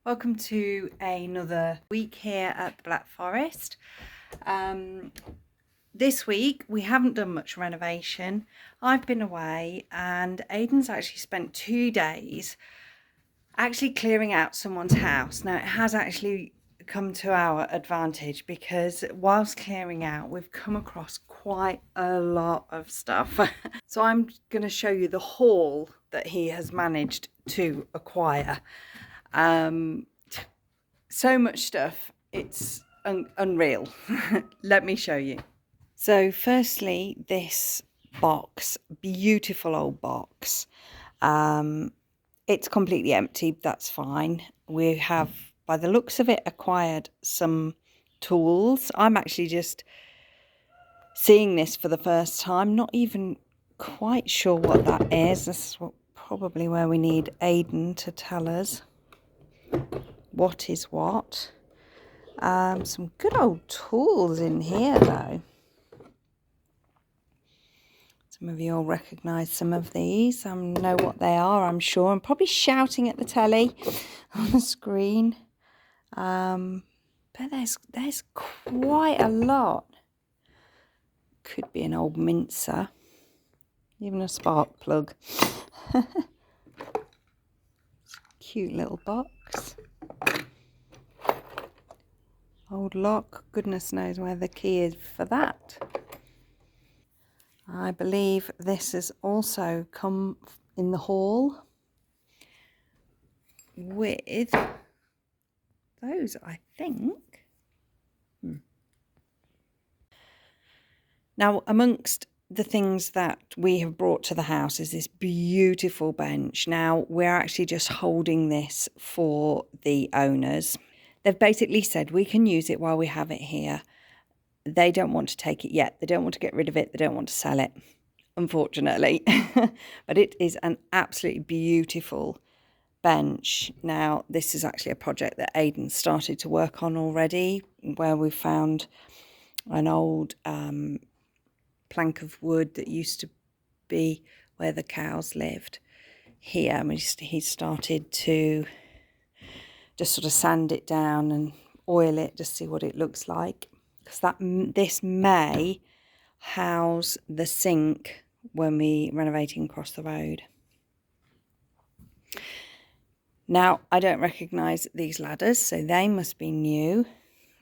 Welcome to another week here at the Black Forest. This week we haven't done much renovation. I've been away and Aidan's actually spent 2 days actually clearing out someone's house. Now it has actually come to our advantage because whilst clearing out we've come across quite a lot of stuff. So I'm going to show you the haul that he has managed to acquire. So much stuff, it's unreal. Let me show you. So firstly, this box, beautiful old box. It's completely empty, that's fine. We have, by the looks of it, acquired some tools. I'm actually just seeing this for the first time, not even quite sure what that is. This is probably where we need Aidan to tell us what is what. Some good old tools in here though. Some of you all recognise some of these. Know what they are, I'm sure. I'm probably shouting at the telly on the screen. But there's quite a lot. Could be an old mincer. Even a spark plug. Cute little box. Old lock. Goodness knows where the key is for that. I believe this has also come in the haul with those, I think. Now, amongst the things that we have brought to the house is this beautiful bench. Now, we're actually just holding this for the owners. They've basically said we can use it while we have it here. They don't want to take it yet. They don't want to get rid of it. They don't want to sell it, unfortunately. But it is an absolutely beautiful bench. Now, this is actually a project that Aidan started to work on already, where we found an old plank of wood that used to be where the cows lived here. I mean, he started to just sort of sand it down and oil it, just see what it looks like. Because this may house the sink when we renovating across the road. Now, I don't recognise these ladders, so they must be new.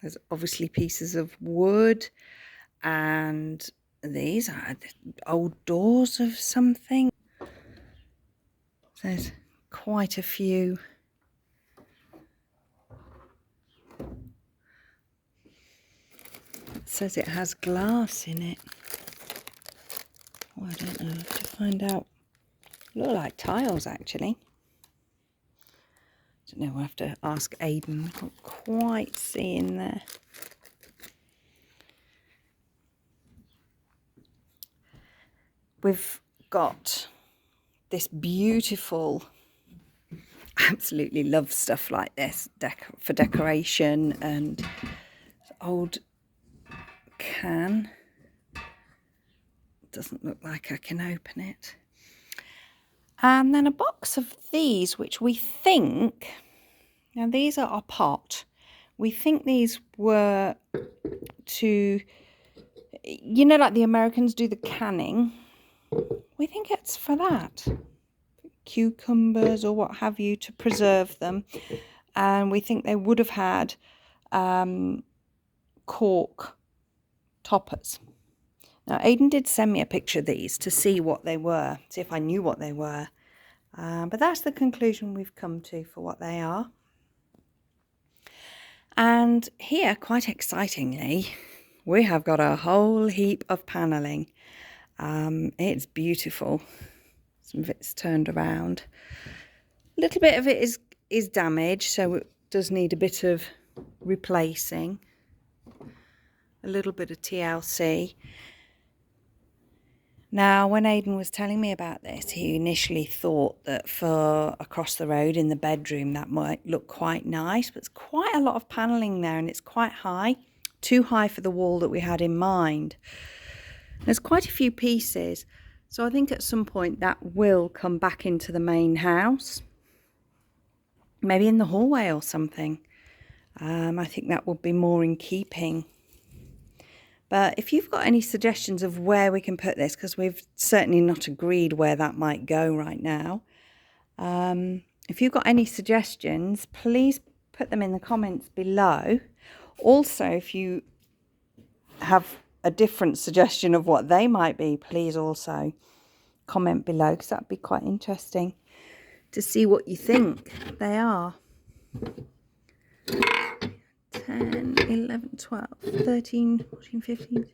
There's obviously pieces of wood, and these are old doors of something. There's quite a few. It says it has glass in it. Oh, I don't know. I have to find out. Look like tiles, actually. I don't know. We'll have to ask Aidan. I can't quite see in there. We've got this beautiful, absolutely love stuff like this for decoration, and old can. Doesn't look like I can open it. And then a box of these, which we think, now these are a pot. We think these were to, you know, like the Americans do the canning. We think it's for that. Cucumbers or what have you, to preserve them. And we think they would have had cork toppers. Now, Aidan did send me a picture of these to see what they were, see if I knew what they were. But that's the conclusion we've come to for what they are. And here, quite excitingly, we have got a whole heap of panelling. It's beautiful. Some of it's turned around. A little bit of it is damaged, so it does need a bit of replacing. A little bit of TLC. Now, when Aidan was telling me about this, he initially thought that for across the road in the bedroom that might look quite nice, but it's quite a lot of panelling there and it's quite high, too high for the wall that we had in mind. There's quite a few pieces, so I think at some point that will come back into the main house. maybe in the hallway or something. I think that would be more in keeping. But if you've got any suggestions of where we can put this, because we've certainly not agreed where that might go right now. If you've got any suggestions, please put them in the comments below. Also, if you have a different suggestion of what they might be, please also comment below, because that'd be quite interesting to see what you think they are. 10, 11, 12, 13, 14, 15,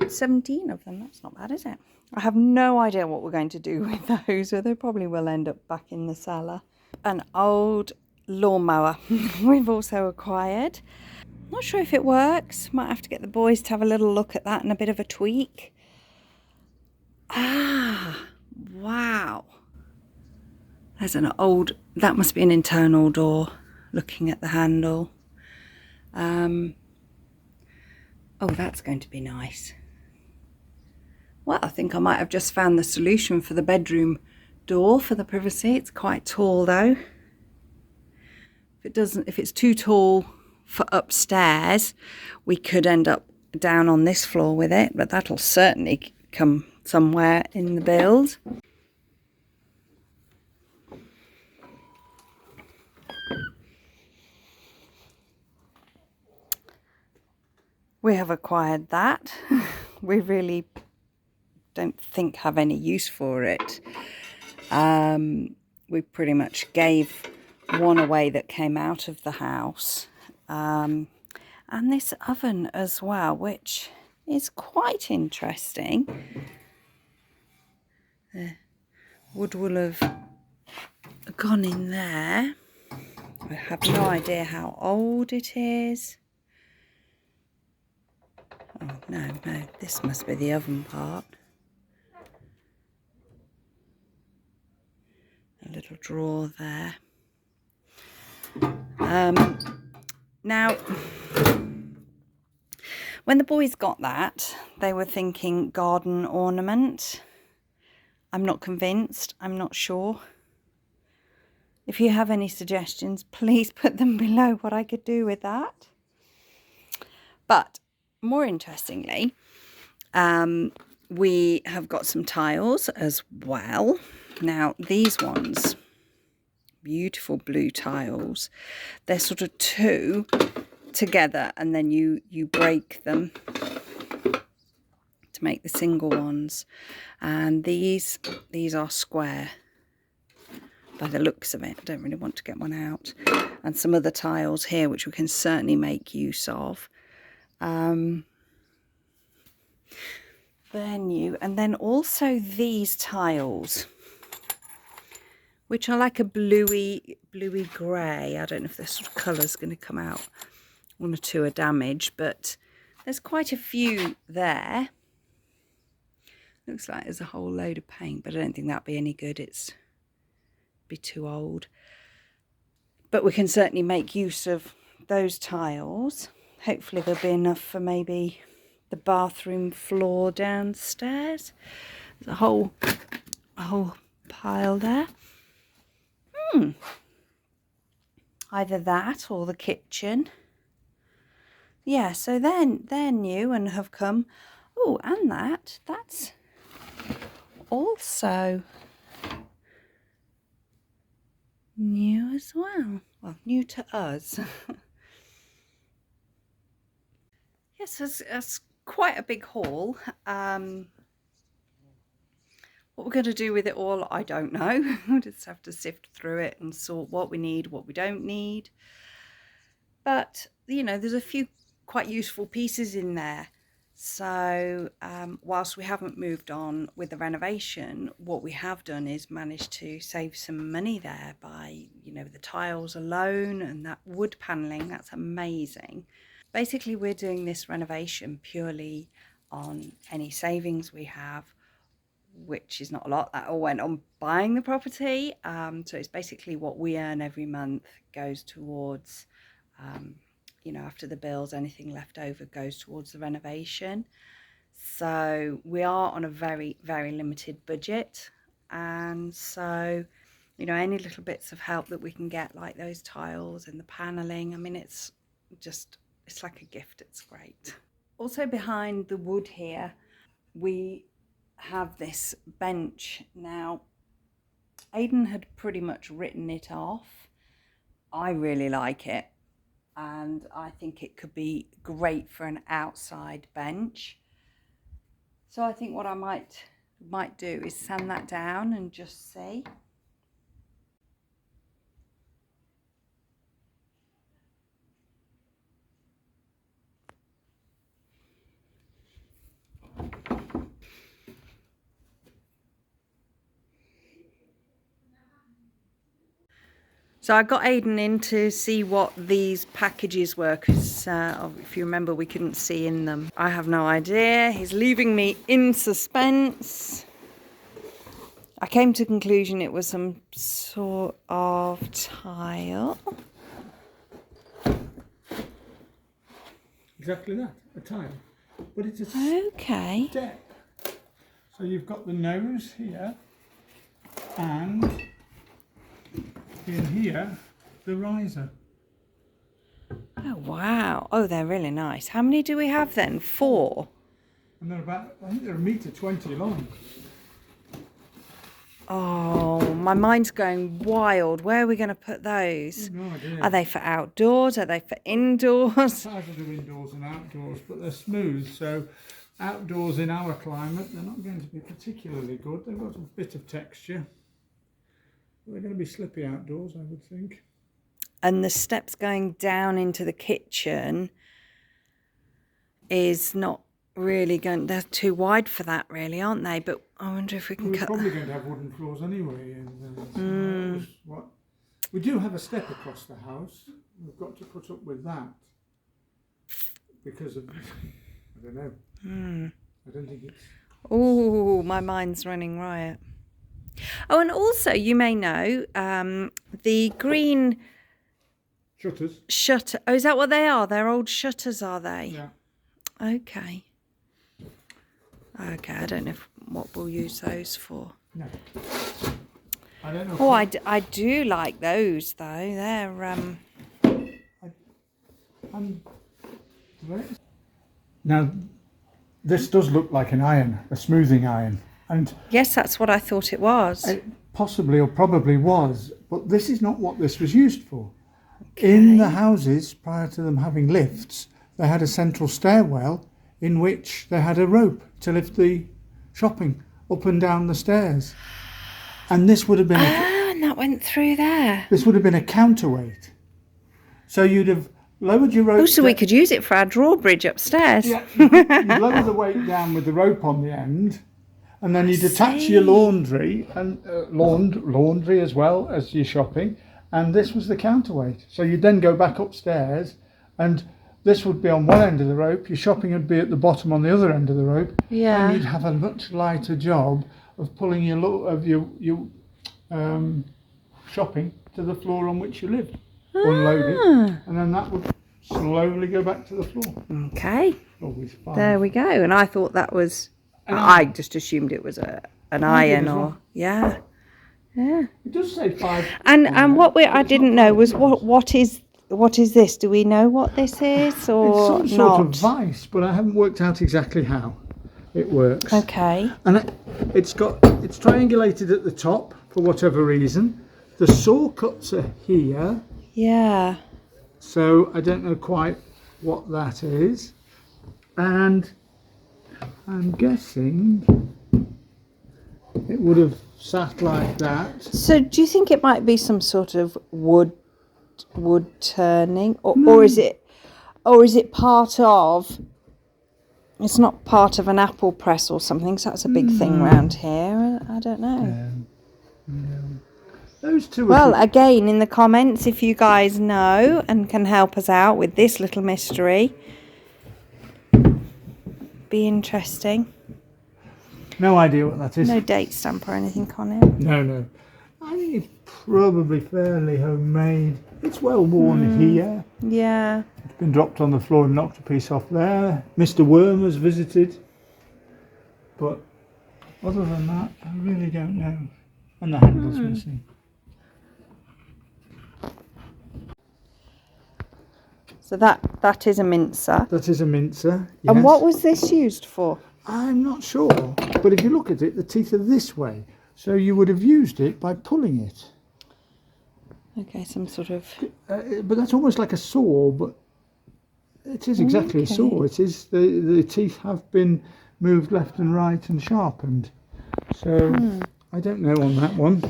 17 of them. That's not bad, is it? I have no idea what we're going to do with those, so they probably will end up back in the cellar. An old lawnmower we've also acquired. Not sure if it works. Might have to get the boys to have a little look at that and a bit of a tweak. Ah, wow. There's an old, that must be an internal door, looking at the handle. Oh, that's going to be nice. Well, I think I might have just found the solution for the bedroom door for the privacy. It's quite tall though. If it's too tall for upstairs, we could end up down on this floor with it, but that'll certainly come somewhere in the build. We have acquired that. We really don't think have any use for it. We pretty much gave one away that came out of the house. And this oven as well, which is quite interesting. The wood will have gone in there. I have no idea how old it is. Oh, no, this must be the oven part. A little drawer there. Now, when the boys got that, they were thinking garden ornament. I'm not convinced. I'm not sure. If you have any suggestions, please put them below what I could do with that. But more interestingly, we have got some tiles as well. Now, these ones, beautiful blue tiles. They're sort of two together, and then you break them to make the single ones. And these are square by the looks of it. I don't really want to get one out. And some other tiles here which we can certainly make use of. They're new. And then also these tiles, which are like a bluey grey. I don't know if this sort of colour's going to come out. One or two are damaged, but there's quite a few there. Looks like there's a whole load of paint, but I don't think that'd be any good. It's be too old. But we can certainly make use of those tiles. Hopefully there'll be enough for maybe the bathroom floor downstairs. There's a whole pile there. Either that or the kitchen. Yeah, so they're new and have come. Oh, and that's also new as well. Well, new to us. Yes, it's quite a big haul. What we're going to do with it all, I don't know. We'll just have to sift through it and sort what we need, what we don't need. But, you know, there's a few quite useful pieces in there. So whilst we haven't moved on with the renovation, what we have done is managed to save some money there by, you know, the tiles alone and that wood paneling. That's amazing. Basically, we're doing this renovation purely on any savings we have, which is not a lot. That all went on buying the property. So it's basically what we earn every month goes towards, you know, after the bills, anything left over goes towards the renovation. So we are on a very, very limited budget. And so you know, any little bits of help that we can get, like those tiles and the paneling. I mean, it's like a gift. It's great. Also behind the wood here, we have this bench. Now, Aidan had pretty much written it off. I really like it, and I think it could be great for an outside bench. So I think what I might do is sand that down and just see. So I got Aidan in to see what these packages were, because if you remember, we couldn't see in them. I have no idea. He's leaving me in suspense. I came to the conclusion it was some sort of tile. Exactly that, a tile. But it's a Okay. step. So you've got the nose here, and in here, the riser. Oh, wow. Oh, they're really nice. How many do we have then? 4? And they're about, I think they're 1.20 m long. Oh, my mind's going wild. Where are we going to put those? No idea. Are they for outdoors? Are they for indoors? Either do indoors and outdoors, but they're smooth, so outdoors in our climate, they're not going to be particularly good. They've got a bit of texture. They're going to be slippy outdoors, I would think. And the steps going down into the kitchen is not really going, they're too wide for that really, aren't they? But I wonder if we can cut. We're probably going to have wooden floors anyway. And, we do have a step across the house. We've got to put up with that because of, I don't know. I don't think it's... Oh, my mind's running riot. Oh, and also, you may know, the green Shutters. shutter. Oh, is that what they are? They're old shutters, are they? Yeah. Okay. Okay, I don't know what we'll use those for. No. I don't know. Oh, I do like those, though. They're, Now, this does look like an iron, a smoothing iron. And yes, that's what I thought it was. it possibly or probably was, but this is not what this was used for. Okay. In the houses, prior to them having lifts, they had a central stairwell in which they had a rope to lift the shopping up and down the stairs. And this would have been... and that went through there. This would have been a counterweight. So you'd have lowered your rope... Oh, so we could use it for our drawbridge upstairs. Yeah, you'd lower the weight down with the rope on the end, and then you'd attach your laundry and laundry as well as your shopping, and this was the counterweight. So you'd then go back upstairs, and this would be on one end of the rope, your shopping would be at the bottom on the other end of the rope, yeah. And you'd have a much lighter job of pulling your shopping to the floor on which you lived, unloaded, and then that would slowly go back to the floor. Okay. Always fine. There we go. And I thought that was... I just assumed it was an iron or... Well. Yeah. Yeah. It does say 5. And what I didn't know was what is this? Do we know what this is or it's some not? sort of vice, but I haven't worked out exactly how it works. Okay. And it's triangulated at the top for whatever reason. The saw cuts are here. Yeah. So I don't know quite what that is. And I'm guessing it would have sat like that. So do you think it might be some sort of wood turning, No. or is it part of? It's not part of an apple press or something. So that's a big thing around here. I don't know. No. Those two. Well, again, in the comments, if you guys know and can help us out with this little mystery, be interesting. No idea what that is. No date stamp or anything on it. No. I think it's probably fairly homemade. It's well worn here. Yeah. It's been dropped on the floor and knocked a piece off there. Mr. Worm has visited. But other than that, I really don't know. And the handle's missing. So that is a mincer. That is a mincer. Yes. And what was this used for? I'm not sure, but if you look at it, the teeth are this way, so you would have used it by pulling it. Okay, some sort of... But that's almost like a saw, but it is exactly a saw. It is, the teeth have been moved left and right and sharpened. So I don't know on that one.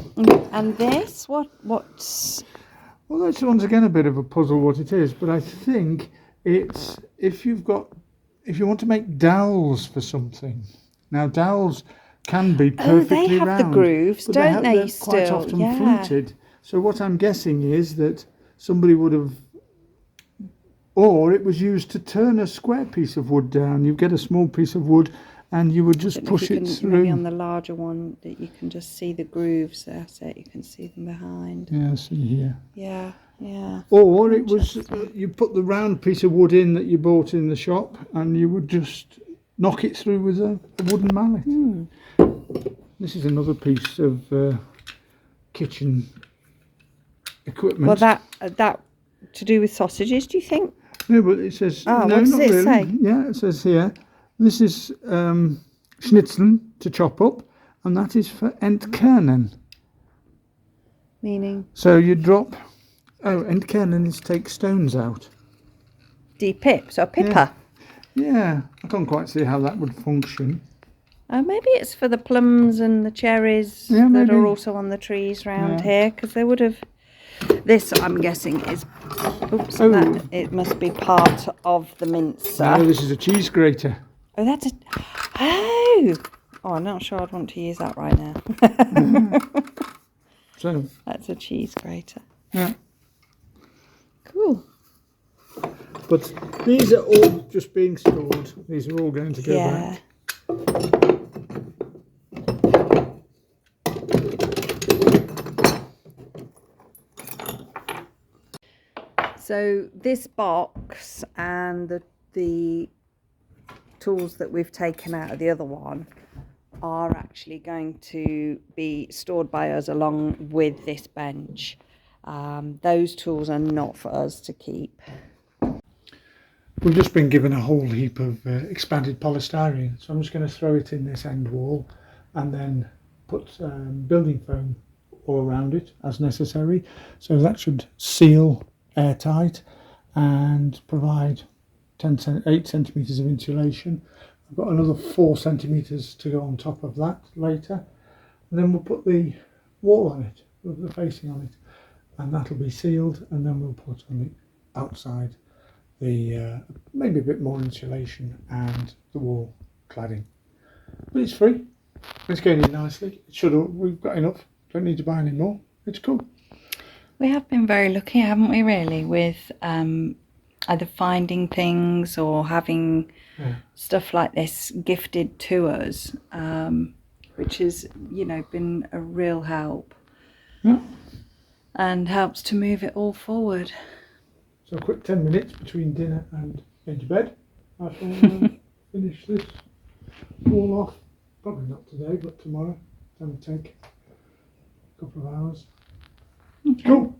And this, what's... Well, this one's again a bit of a puzzle what it is, but I think it's if you want to make dowels for something. Now dowels can be perfectly they have round, the grooves, but don't they? They're quite Still, often yeah. fluted. So what I'm guessing is that somebody would have, or it was used to turn a square piece of wood down. You get a small piece of wood and you would just push it through. Maybe on the larger one that you can just see the grooves. That's it. You can see them behind. Yeah, see here. Yeah, yeah. Or it was you put the round piece of wood in that you bought in the shop, and you would just knock it through with a wooden mallet. This is another piece of kitchen equipment. Well, that to do with sausages, do you think? No, but it says no, what does not it really. say? Yeah, it says here. This is schnitzel to chop up, and that is for entkernen. Meaning? So you drop. Oh, entkernen is take stones out. Depip, so a pipper. Yeah, I can't quite see how that would function. Oh, maybe it's for the plums and the cherries Yeah, that maybe. are also on the trees round here, because they would have. This, I'm guessing, is. Oops, it must be part of the mincer. No, this is a cheese grater. Oh, that's a. Oh! Oh, I'm not sure I'd want to use that right now. So. That's a cheese grater. Yeah. Cool. But these are all just being stored. These are all going to go back. So this box and the tools that we've taken out of the other one are actually going to be stored by us along with this bench. Those tools are not for us to keep. We've just been given a whole heap of expanded polystyrene, so I'm just going to throw it in this end wall and then put building foam all around it as necessary. So that should seal airtight and provide 8 centimetres of insulation. I've got another 4 centimetres to go on top of that later, and then we'll put the wall on it, the facing on it, and that'll be sealed, and then we'll put on the outside the maybe a bit more insulation and the wall cladding. But it's free, it's going in nicely. We've got enough, don't need to buy any more. It's cool. We have been very lucky, haven't we, really, with either finding things or having stuff like this gifted to us, which has, been a real help. Yeah. And helps to move it all forward. So a quick 10 minutes between dinner and going to bed. I shall finish this wall off. Probably not today, but tomorrow. It'll take a couple of hours. Okay. Cool.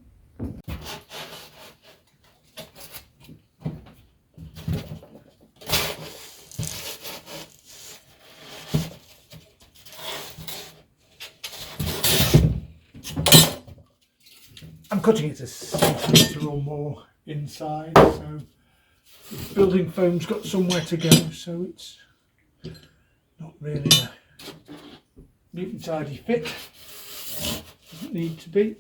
I'm cutting it a centimetre or more inside, so the building foam's got somewhere to go, so it's not really a neat and tidy fit. Doesn't need to be.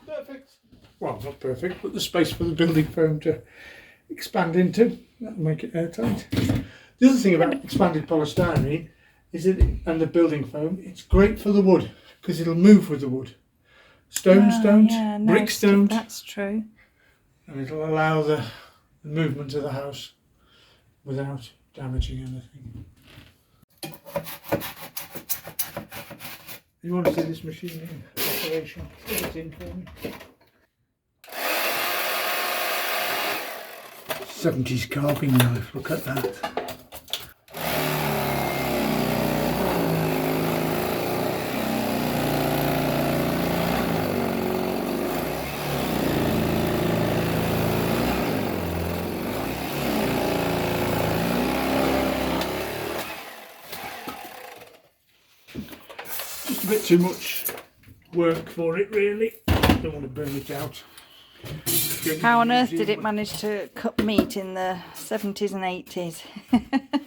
Perfect. Well, not perfect, but the space for the building foam to expand into. That'll make it airtight. The other thing about expanded polystyrene is that, and the building foam, it's great for the wood because it'll move with the wood. stoned, yeah, no, brick stoned, that's true. and it'll allow the movement of the house without damaging anything. You want to see this machine in operation? Put it in for me. 70s carving knife, look at that. Just a bit too much work for it really. Don't want to burn it out. How on earth did it manage to cut meat in the 70s and 80s?